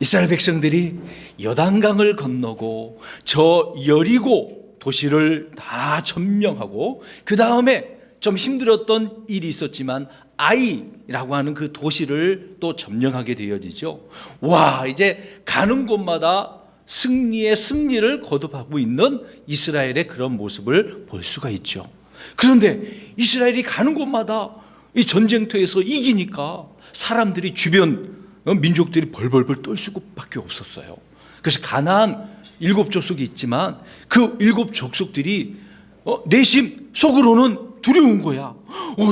이스라엘 백성들이 요단강을 건너고 저 여리고 도시를 다 점령하고 그 다음에 좀 힘들었던 일이 있었지만 아이라고 하는 그 도시를 또 점령하게 되어지죠. 와, 이제 가는 곳마다 승리의 승리를 거듭하고 있는 이스라엘의 그런 모습을 볼 수가 있죠. 그런데 이스라엘이 가는 곳마다 이 전쟁터에서 이기니까 사람들이 주변 민족들이 벌벌벌 떨 수밖에 없었어요. 그래서 가나안 7족속이 있지만 그 7족속들이 내심 속으로는 두려운 거야.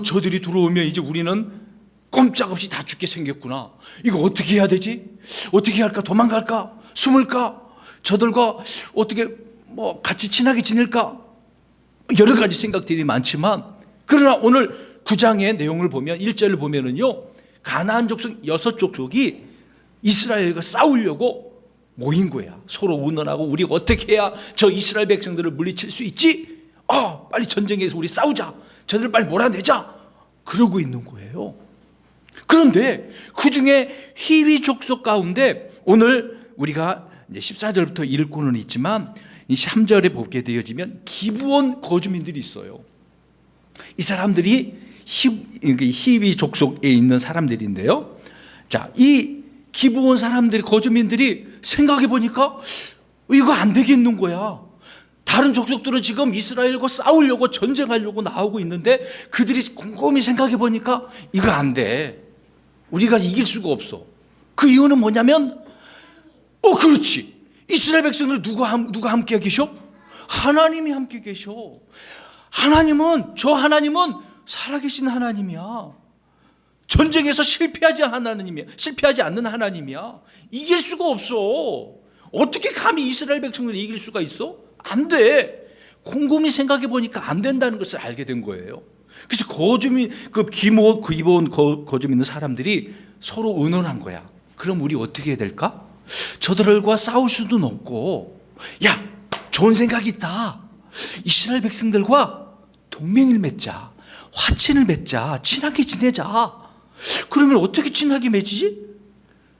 저들이 들어오면 이제 우리는 꼼짝없이 다 죽게 생겼구나. 이거 어떻게 해야 되지? 어떻게 할까? 도망갈까? 숨을까? 저들과 어떻게 같이 친하게 지낼까? 여러 가지 생각들이 많지만, 그러나 오늘 9장의 내용을 보면 1절을 보면은요, 가나안 족속 6족속이 이스라엘과 싸우려고 모인 거야. 서로 의논하고 우리가 어떻게 해야 저 이스라엘 백성들을 물리칠 수 있지? 빨리 전쟁에서 우리 싸우자. 저들을 빨리 몰아내자. 그러고 있는 거예요. 그런데 그 중에 히위 족속 가운데 오늘 우리가 이제 14절부터 읽고는 있지만 이 3절에 보게 되어지면 기브온 거주민들이 있어요. 이 사람들이 히위 족속에 있는 사람들인데요. 자, 이 기브온 사람들이, 거주민들이 생각해 보니까 이거 안 되겠는 거야. 다른 족속들은 지금 이스라엘과 싸우려고 전쟁하려고 나오고 있는데 그들이 곰곰이 생각해 보니까 이거 안 돼. 우리가 이길 수가 없어. 그 이유는 뭐냐면 그렇지. 이스라엘 백성들 누가 함께 계셔? 하나님이 함께 계셔. 저 하나님은 살아계신 하나님이야. 전쟁에서 실패하지 않는 하나님이야. 이길 수가 없어. 어떻게 감히 이스라엘 백성들을 이길 수가 있어? 안 돼. 곰곰이 생각해 보니까 안 된다는 것을 알게 된 거예요. 그래서 기브온 거주민 있는 사람들이 서로 의논한 거야. 그럼 우리 어떻게 해야 될까? 저들과 싸울 수도 없고, 야, 좋은 생각이 있다. 이스라엘 백성들과 동맹을 맺자. 화친을 맺자. 친하게 지내자. 그러면 어떻게 친하게 맺지?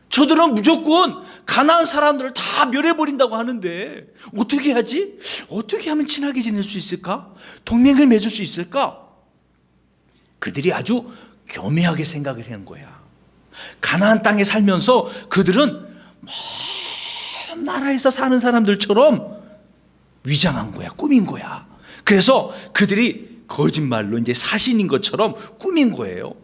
저들은 무조건 가나안 사람들을 다 멸해버린다고 하는데 어떻게 하지? 어떻게 하면 친하게 지낼 수 있을까? 동맹을 맺을 수 있을까? 그들이 아주 교묘하게 생각을 하는 거야. 가나안 땅에 살면서 그들은 먼 나라에서 사는 사람들처럼 위장한 거야. 꾸민 거야. 그래서 그들이 거짓말로 이제 사신인 것처럼 꾸민 거예요.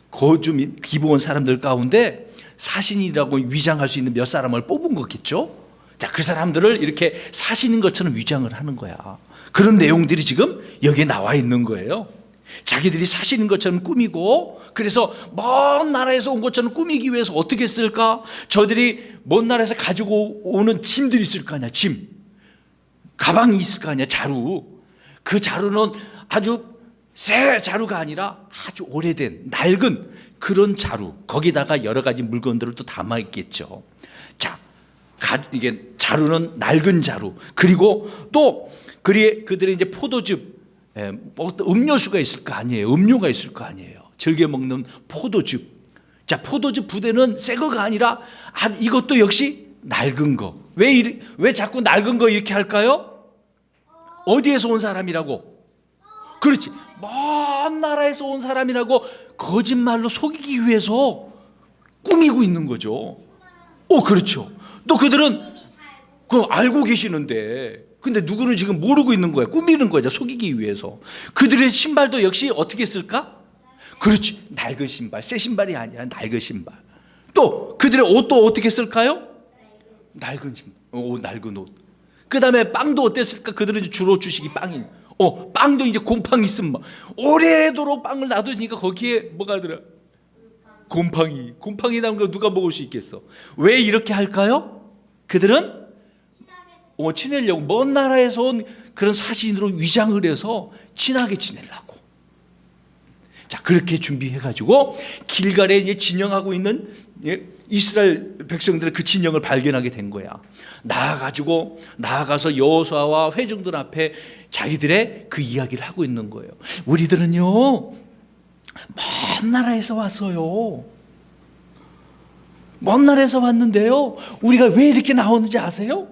거주민 기브온 사람들 가운데 사신이라고 위장할 수 있는 몇 사람을 뽑은 거겠죠. 자, 그 사람들을 이렇게 사신인 것처럼 위장을 하는 거야. 그런 내용들이 지금 여기에 나와 있는 거예요. 자기들이 사신인 것처럼 꾸미고, 그래서 먼 나라에서 온 것처럼 꾸미기 위해서 어떻게 했을까? 저들이 먼 나라에서 가지고 오는 짐들이 있을 거 아니야. 짐, 가방이 있을 거 아니야. 자루. 그 자루는 아주 새 자루가 아니라 아주 오래된 낡은 그런 자루, 거기다가 여러 가지 물건들을 또 담아 있겠죠. 자, 이게 자루는 낡은 자루, 그리고 또 그들의 이제 포도즙, 음료수가 있을 거 아니에요. 음료가 있을 거 아니에요. 즐겨 먹는 포도즙. 자, 포도즙 부대는 새 거가 아니라 이것도 역시 낡은 거. 왜 자꾸 낡은 거 이렇게 할까요? 어디에서 온 사람이라고? 그렇지. 먼 나라에서 온 사람이라고 거짓말로 속이기 위해서 꾸미고 있는 거죠. 그렇죠. 또 그들은 그거 알고 계시는데, 근데 누구는 지금 모르고 있는 거야. 꾸미는 거죠. 속이기 위해서. 그들의 신발도 역시 어떻게 쓸까? 그렇지. 낡은 신발. 새 신발이 아니라 낡은 신발. 또 그들의 옷도 어떻게 쓸까요? 낡은 신발. 낡은 옷. 그 다음에 빵도 어땠을까? 그들은 주로 주식이 빵이. 빵도 이제 곰팡이 있으면 오래도록 빵을 놔두니까 거기에 뭐가 들어? 곰팡이 나온 거 누가 먹을 수 있겠어? 왜 이렇게 할까요? 그들은 친해려고 먼 나라에서 온 그런 사신으로 위장을 해서 친하게 지내려고. 자, 그렇게 준비해가지고 길갈에 이제 진영하고 있는 이스라엘 백성들의 그 진영을 발견하게 된 거야. 나아가서 여호수아와 회중들 앞에 자기들의 그 이야기를 하고 있는 거예요. 우리들은요, 먼 나라에서 왔어요. 먼 나라에서 왔는데요, 우리가 왜 이렇게 나오는지 아세요?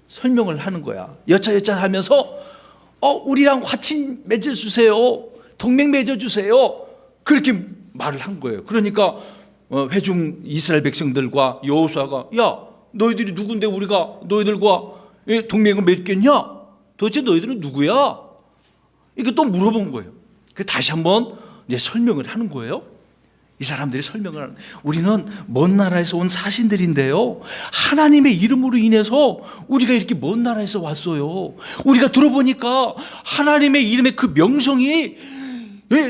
설명을 하는 거야. 여차여차 하면서 우리랑 화친 맺어주세요, 동맹 맺어주세요, 그렇게 말을 한 거예요. 그러니까 회중 이스라엘 백성들과 여호수아가, 야, 너희들이 누군데 우리가 너희들과 동맹을 맺겠냐? 도대체 너희들은 누구야? 이렇게 또 물어본 거예요. 그 다시 한번 이제 설명을 하는 거예요. 이 사람들이 설명을 하는, 우리는 먼 나라에서 온 사신들인데요, 하나님의 이름으로 인해서 우리가 이렇게 먼 나라에서 왔어요. 우리가 들어보니까 하나님의 이름의 그 명성이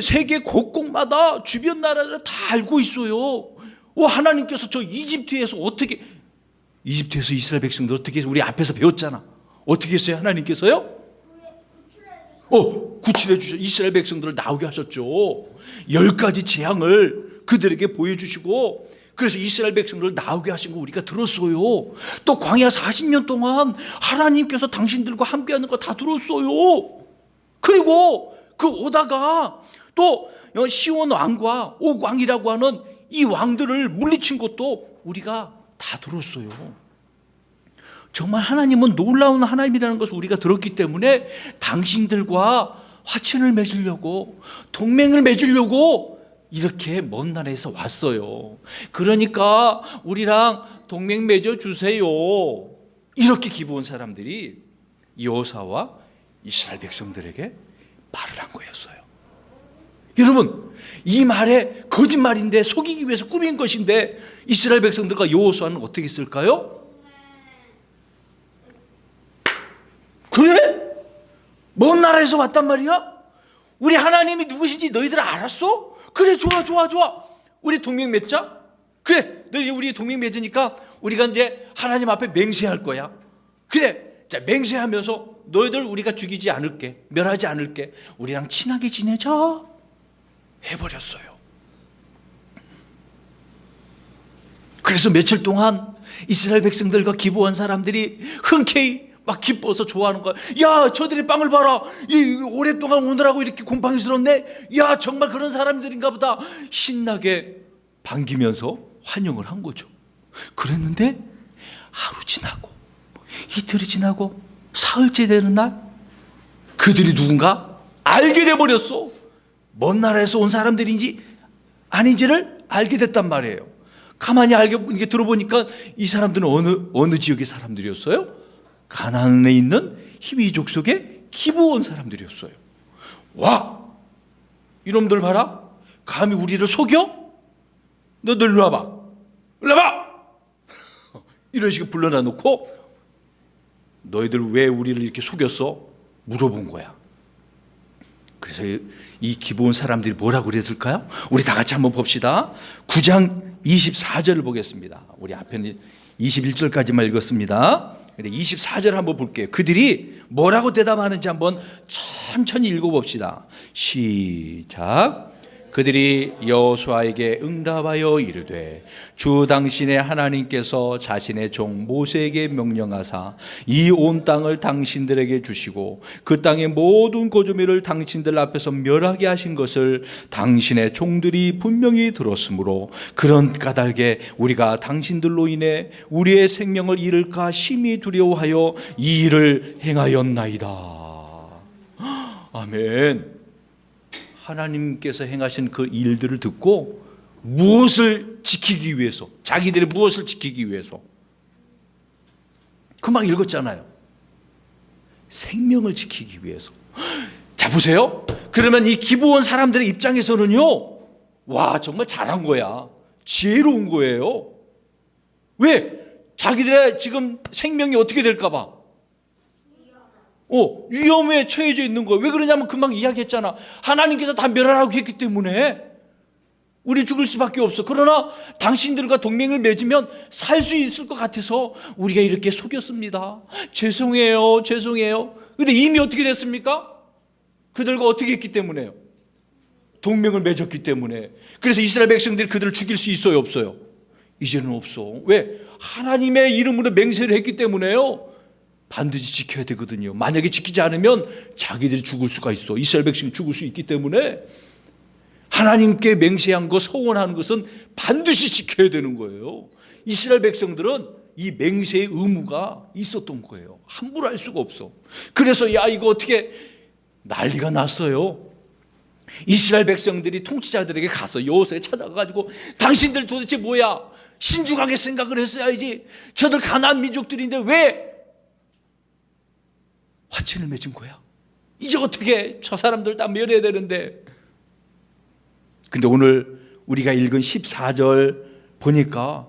세계 곳곳마다 주변 나라들 다 알고 있어요. 하나님께서 저 이집트에서 이스라엘 백성들 어떻게 해서 우리 앞에서 배웠잖아. 어떻게 했어요? 하나님께서요? 구출해 주셔. 이스라엘 백성들을 나오게 하셨죠. 10가지 재앙을 그들에게 보여주시고, 그래서 이스라엘 백성들을 나오게 하신 거 우리가 들었어요. 또 광야 40년 동안 하나님께서 당신들과 함께하는 거 다 들었어요. 그리고 그 오다가 또 시온 왕과 옥 왕이라고 하는 이 왕들을 물리친 것도 우리가 다 들었어요. 정말 하나님은 놀라운 하나님이라는 것을 우리가 들었기 때문에 당신들과 화친을 맺으려고, 동맹을 맺으려고 이렇게 먼 나라에서 왔어요. 그러니까 우리랑 동맹 맺어주세요, 이렇게 기부온 사람들이 여호사와 이스라엘 백성들에게 말을 한 거였어요. 여러분, 이 말에 거짓말인데, 속이기 위해서 꾸민 것인데, 이스라엘 백성들과 여호수아는 어떻게 했을까요? 그래? 먼 나라에서 왔단 말이야? 우리 하나님이 누구신지 너희들 알았어? 그래, 좋아. 우리 동맹 맺자. 그래, 너희 우리 동맹 맺으니까 우리가 이제 하나님 앞에 맹세할 거야. 그래, 자, 맹세하면서 너희들 우리가 죽이지 않을게, 멸하지 않을게, 우리랑 친하게 지내자 해버렸어요. 그래서 며칠 동안 이스라엘 백성들과 기부한 사람들이 흔쾌히 막 기뻐서 좋아하는 거야. 야, 저들의 빵을 봐라. 오랫동안 오느라고 이렇게 곰팡이스럽네. 야, 정말 그런 사람들인가 보다. 신나게 반기면서 환영을 한 거죠. 그랬는데 하루 지나고 이틀이 지나고 사흘째 되는 날, 그들이 누군가 알게 돼버렸어. 먼 나라에서 온 사람들인지 아닌지를 알게 됐단 말이에요. 가만히 이게 들어보니까 이 사람들은 어느 지역의 사람들이었어요? 가나안에 있는 히위 족속의 기브온 사람들이었어요. 와, 이놈들 봐라. 감히 우리를 속여? 너들 일로 와봐. 이런 식으로 불러놔 놓고, 너희들 왜 우리를 이렇게 속였어? 물어본 거야. 그래서 이 기브온 사람들이 뭐라고 그랬을까요? 우리 다 같이 한번 봅시다. 9장 24절을 보겠습니다. 우리 앞에는 21절까지만 읽었습니다. 근데 24절 한번 볼게요. 그들이 뭐라고 대답하는지 한번 천천히 읽어봅시다. 시작. 그들이 여호수아에게 응답하여 이르되, 주 당신의 하나님께서 자신의 종 모세에게 명령하사 이 온 땅을 당신들에게 주시고 그 땅의 모든 거주민을 당신들 앞에서 멸하게 하신 것을 당신의 종들이 분명히 들었으므로 그런 까닭에 우리가 당신들로 인해 우리의 생명을 잃을까 심히 두려워하여 이 일을 행하였나이다. 아멘. 하나님께서 행하신 그 일들을 듣고 무엇을 지키기 위해서, 자기들이 무엇을 지키기 위해서, 그 막 읽었잖아요. 생명을 지키기 위해서. 자, 보세요. 그러면 이 기브온 사람들의 입장에서는요, 와, 정말 잘한 거야. 지혜로운 거예요. 왜? 자기들의 지금 생명이 어떻게 될까 봐 위험에 처해져 있는 거예요. 왜 그러냐면 금방 이야기했잖아. 하나님께서 다 멸하라고 했기 때문에 우리 죽을 수밖에 없어. 그러나 당신들과 동맹을 맺으면 살 수 있을 것 같아서 우리가 이렇게 속였습니다. 죄송해요. 근데 이미 어떻게 됐습니까? 그들과 어떻게 했기 때문에요? 동맹을 맺었기 때문에. 그래서 이스라엘 백성들이 그들을 죽일 수 있어요, 없어요? 이제는 없어. 왜? 하나님의 이름으로 맹세를 했기 때문에요. 반드시 지켜야 되거든요. 만약에 지키지 않으면 자기들이 죽을 수가 있어. 이스라엘 백성이 죽을 수 있기 때문에 하나님께 맹세한 것, 서원하는 것은 반드시 지켜야 되는 거예요. 이스라엘 백성들은 이 맹세의 의무가 있었던 거예요. 함부로 할 수가 없어. 그래서 야, 이거 어떻게, 난리가 났어요. 이스라엘 백성들이 통치자들에게 가서 여호수아에 찾아가가지고 당신들 도대체 뭐야? 신중하게 생각을 했어야지. 저들 가나안 민족들인데 왜 화친을 맺은 거야? 이제 어떻게 저 사람들 다 멸해야 되는데. 근데 오늘 우리가 읽은 14절 보니까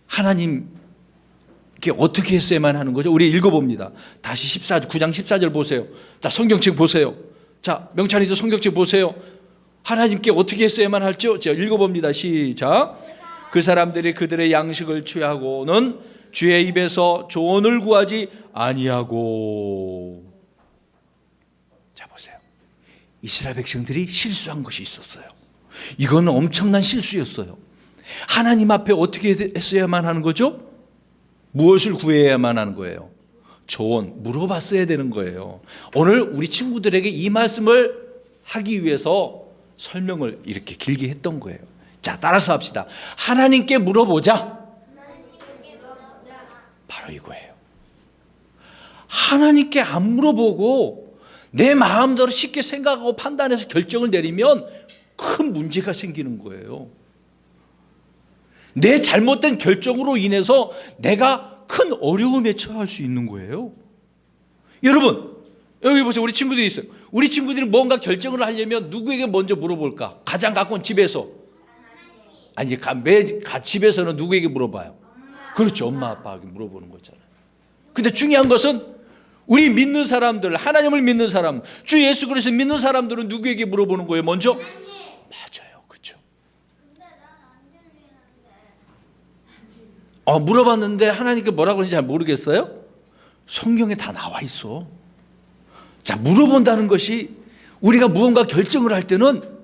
하나님께 어떻게 했어야만 하는 거죠? 우리 읽어봅니다. 다시 9장 14절 보세요. 자, 성경책 보세요. 자, 명찬이도 성경책 보세요. 하나님께 어떻게 했어야만 할죠? 자, 읽어봅니다. 시작. 그 사람들이 그들의 양식을 취하고는 주의 입에서 조언을 구하지 아니하고. 자, 보세요. 이스라엘 백성들이 실수한 것이 있었어요. 이건 엄청난 실수였어요. 하나님 앞에 어떻게 했어야만 하는 거죠? 무엇을 구해야만 하는 거예요? 조언, 물어봤어야 되는 거예요. 오늘 우리 친구들에게 이 말씀을 하기 위해서 설명을 이렇게 길게 했던 거예요. 자, 따라서 합시다. 하나님께 물어보자. 바로 이거예요. 하나님께 안 물어보고 내 마음대로 쉽게 생각하고 판단해서 결정을 내리면 큰 문제가 생기는 거예요. 내 잘못된 결정으로 인해서 내가 큰 어려움에 처할 수 있는 거예요. 여러분, 여기 보세요. 우리 친구들이 있어요. 우리 친구들이 뭔가 결정을 하려면 누구에게 먼저 물어볼까? 가장 가까운 집에서. 아니, 집에서는 누구에게 물어봐요? 그렇죠. 엄마, 아빠에게 물어보는 거잖아요. 근데 중요한 것은 우리 믿는 사람들, 하나님을 믿는 사람, 주 예수 그리스도 믿는 사람들은 누구에게 물어보는 거예요? 먼저? 맞아요. 그렇죠. 물어봤는데 하나님께 뭐라고 하는지 잘 모르겠어요? 성경에 다 나와 있어. 자, 물어본다는 것이 우리가 무언가 결정을 할 때는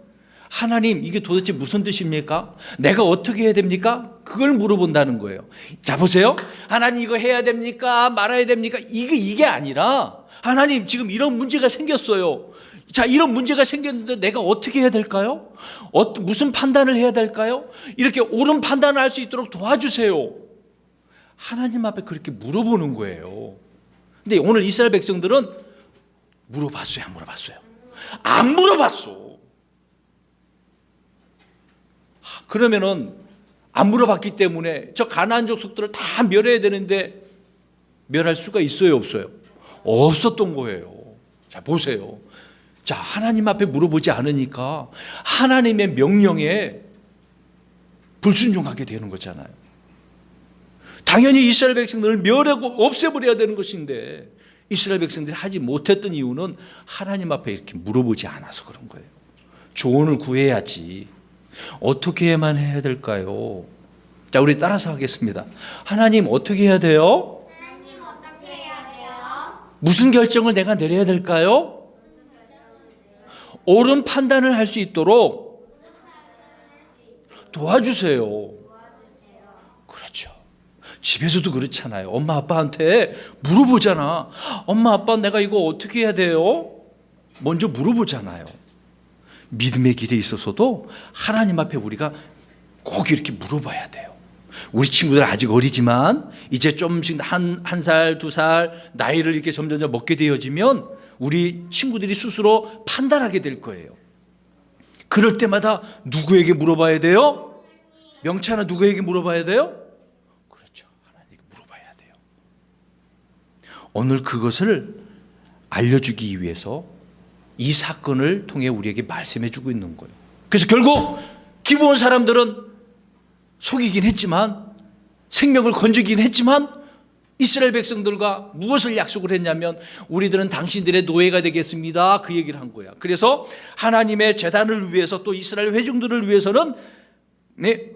하나님, 이게 도대체 무슨 뜻입니까? 내가 어떻게 해야 됩니까? 그걸 물어본다는 거예요. 자, 보세요. 하나님, 이거 해야 됩니까? 말아야 됩니까? 이게 아니라 하나님, 지금 이런 문제가 생겼어요. 자, 이런 문제가 생겼는데 내가 어떻게 해야 될까요? 무슨 판단을 해야 될까요? 이렇게 옳은 판단을 할 수 있도록 도와주세요. 하나님 앞에 그렇게 물어보는 거예요. 근데 오늘 이스라엘 백성들은 물어봤어요, 안 물어봤어요? 안 물어봤어. 그러면은 안 물어봤기 때문에 저 가나안 족속들을 다 멸해야 되는데 멸할 수가 있어요, 없어요? 없었던 거예요. 자, 보세요. 자, 하나님 앞에 물어보지 않으니까 하나님의 명령에 불순종하게 되는 거잖아요. 당연히 이스라엘 백성들을 멸하고 없애버려야 되는 것인데 이스라엘 백성들이 하지 못했던 이유는 하나님 앞에 이렇게 물어보지 않아서 그런 거예요. 조언을 구해야지. 어떻게만 해야 될까요? 자, 우리 따라서 하겠습니다. 하나님, 어떻게 해야 돼요? 하나님, 어떻게 해야 돼요? 무슨 결정을 내가 내려야 될까요? 옳은 판단을 할 수 있도록 도와주세요. 그렇죠. 집에서도 그렇잖아요. 엄마 아빠한테 물어보잖아. 엄마 아빠, 내가 이거 어떻게 해야 돼요? 먼저 물어보잖아요. 믿음의 길에 있어서도 하나님 앞에 우리가 꼭 이렇게 물어봐야 돼요. 우리 친구들 아직 어리지만 이제 좀씩 한 살, 2살 나이를 이렇게 점점 먹게 되어지면 우리 친구들이 스스로 판단하게 될 거예요. 그럴 때마다 누구에게 물어봐야 돼요? 명찬아, 누구에게 물어봐야 돼요? 그렇죠. 하나님께 물어봐야 돼요. 오늘 그것을 알려주기 위해서 이 사건을 통해 우리에게 말씀해 주고 있는 거예요. 그래서 결국 기브온 사람들은 속이긴 했지만, 생명을 건지긴 했지만, 이스라엘 백성들과 무엇을 약속을 했냐면 우리들은 당신들의 노예가 되겠습니다, 그 얘기를 한 거야. 그래서 하나님의 제단을 위해서 또 이스라엘 회중들을 위해서는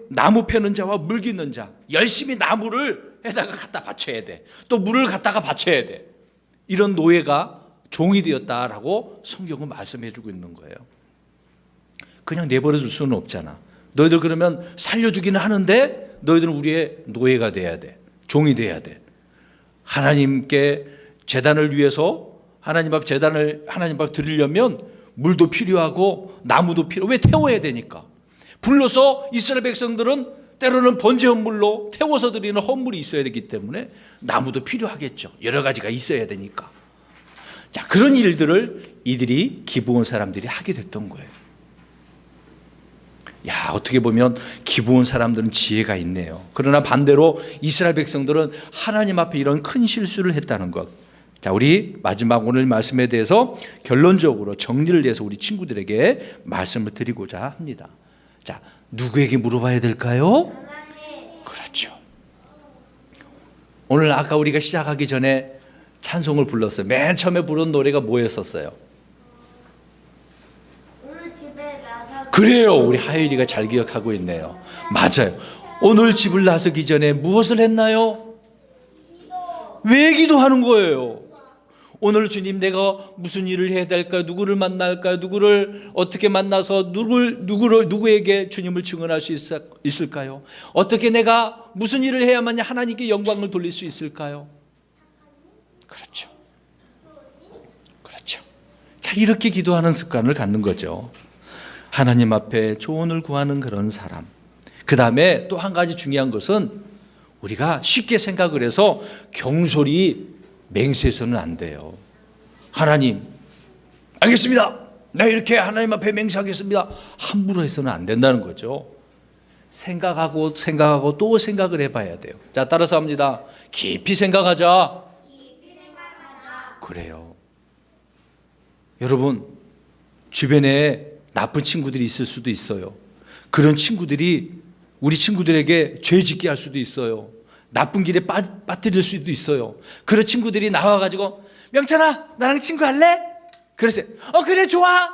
나무 패는 자와 물 깃는 자, 열심히 나무를 해다가 갖다 바쳐야 돼. 또 물을 갖다가 바쳐야 돼. 이런 노예가 종이 되었다라고 성경은 말씀해 주고 있는 거예요. 그냥 내버려 둘 수는 없잖아. 너희들 그러면 살려주기는 하는데 너희들은 우리의 노예가 돼야 돼. 종이 돼야 돼. 하나님께 제단을 위해서 하나님 앞 제단을 하나님 앞 드리려면 물도 필요하고 나무도 왜 태워야 되니까. 불러서 이스라엘 백성들은 때로는 번제 헌물로 태워서 드리는 헌물이 있어야 되기 때문에 나무도 필요하겠죠. 여러 가지가 있어야 되니까. 자, 그런 일들을 이들이 기브온 사람들이 하게 됐던 거예요. 야, 어떻게 보면 기브온 사람들은 지혜가 있네요. 그러나 반대로 이스라엘 백성들은 하나님 앞에 이런 큰 실수를 했다는 것. 자, 우리 마지막 오늘 말씀에 대해서 결론적으로 정리를 해서 우리 친구들에게 말씀을 드리고자 합니다. 자, 누구에게 물어봐야 될까요? 그렇죠. 오늘 아까 우리가 시작하기 전에 찬송을 불렀어요. 맨 처음에 부른 노래가 뭐였었어요? 오늘 집에 나서 그래요. 우리 하율이가 잘 기억하고 있네요. 맞아요. 오늘 집을 나서기 전에 무엇을 했나요? 왜 기도하는 거예요? 오늘 주님, 내가 무슨 일을 해야 될까요? 누구를 만날까요? 누구를 어떻게 만나서 누구에게 주님을 증언할 수 있을까요? 어떻게 내가 무슨 일을 해야만 하나님께 영광을 돌릴 수 있을까요? 그렇죠. 그렇죠. 자, 이렇게 기도하는 습관을 갖는 거죠. 하나님 앞에 조언을 구하는 그런 사람. 그 다음에 또 한 가지 중요한 것은 우리가 쉽게 생각을 해서 경솔히 맹세해서는 안 돼요. 하나님, 알겠습니다. 나 이렇게 하나님 앞에 맹세하겠습니다. 함부로 해서는 안 된다는 거죠. 생각하고 또 생각을 해봐야 돼요. 자, 따라서 합니다. 깊이 생각하자. 그래요. 여러분, 주변에 나쁜 친구들이 있을 수도 있어요. 그런 친구들이 우리 친구들에게 죄 짓게 할 수도 있어요. 나쁜 길에 빠뜨릴 수도 있어요. 그런 친구들이 나와가지고, 명찬아, 나랑 친구할래? 그래서 그래, 좋아.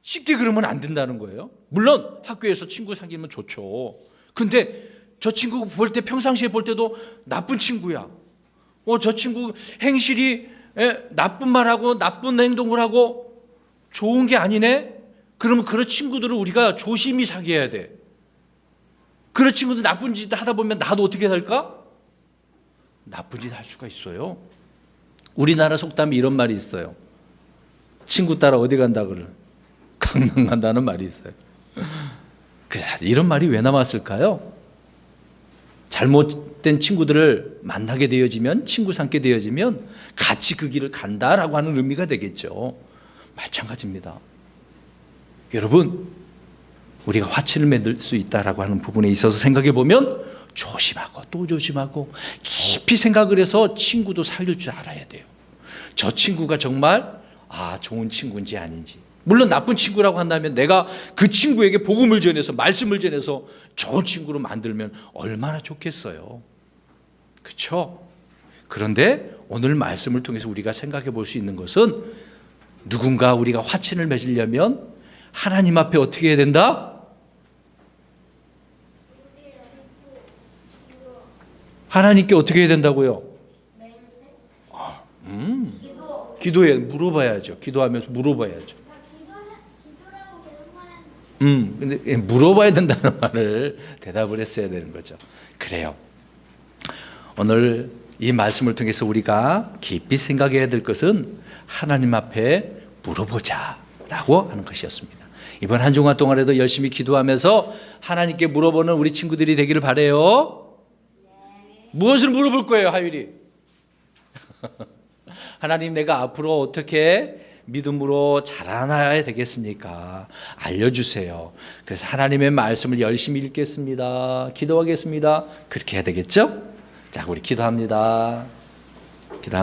쉽게 그러면 안 된다는 거예요. 물론 학교에서 친구 사귀면 좋죠. 근데 저 친구 볼 때, 평상시에 볼 때도 나쁜 친구야. 저 친구 행실이 나쁜 말하고 나쁜 행동을 하고 좋은 게 아니네? 그러면 그런 친구들을 우리가 조심히 사귀어야 돼. 그런 친구들 나쁜 짓 하다 보면 나도 어떻게 될까? 나쁜 짓 할 수가 있어요. 우리나라 속담에 이런 말이 있어요. 친구 따라 어디 간다 그래? 강남 간다는 말이 있어요. 그래서 이런 말이 왜 나왔을까요? 잘못된 친구들을 만나게 되어지면, 친구 삼게 되어지면 같이 그 길을 간다라고 하는 의미가 되겠죠. 마찬가지입니다. 여러분, 우리가 화친을 맺을 수 있다라고 하는 부분에 있어서 생각해 보면 조심하고 또 조심하고 깊이 생각을 해서 친구도 사귈 줄 알아야 돼요. 저 친구가 정말 좋은 친구인지 아닌지. 물론 나쁜 친구라고 한다면 내가 그 친구에게 복음을 전해서, 말씀을 전해서 좋은 친구로 만들면 얼마나 좋겠어요. 그렇죠? 그런데 오늘 말씀을 통해서 우리가 생각해 볼 수 있는 것은, 누군가 우리가 화친을 맺으려면 하나님 앞에 어떻게 해야 된다? 하나님께 어떻게 해야 된다고요? 기도해, 물어봐야죠. 기도하면서 물어봐야죠. 근데 물어봐야 된다는 말을 대답을 했어야 되는 거죠. 그래요. 오늘 이 말씀을 통해서 우리가 깊이 생각해야 될 것은 하나님 앞에 물어보자라고 하는 것이었습니다. 이번 한 주간 동안에도 열심히 기도하면서 하나님께 물어보는 우리 친구들이 되기를 바라요. 무엇을 물어볼 거예요, 하율이? 하나님, 내가 앞으로 어떻게 믿음으로 자라나야 되겠습니까? 알려주세요. 그래서 하나님의 말씀을 열심히 읽겠습니다. 기도하겠습니다. 그렇게 해야 되겠죠? 자, 우리 기도합니다. 기도합니다.